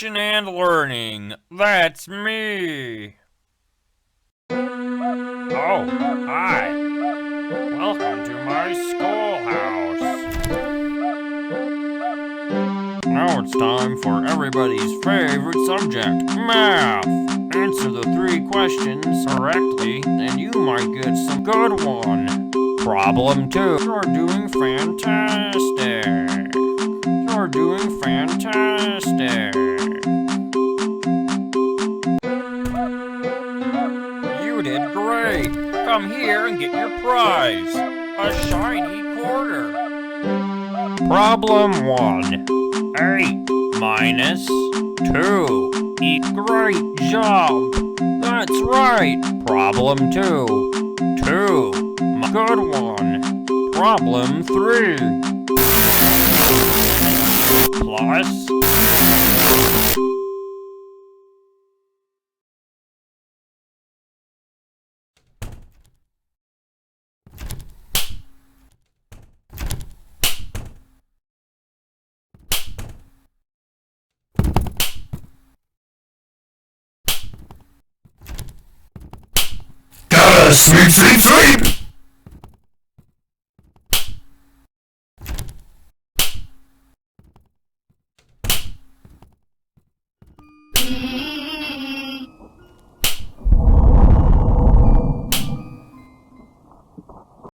And learning. That's me. Oh, hi. Welcome to my schoolhouse. Now it's time for everybody's favorite subject, math. Answer the 3 questions correctly, and you might get some good one. Problem 2. You're doing fantastic. You're doing fantastic. You did great! Come here and get your prize! A shiny quarter! Problem 1. 8 minus 2. Great job! That's right! Problem 2. 2. Good one! Problem 3. Plus... Gotta sleep, sleep, sleep!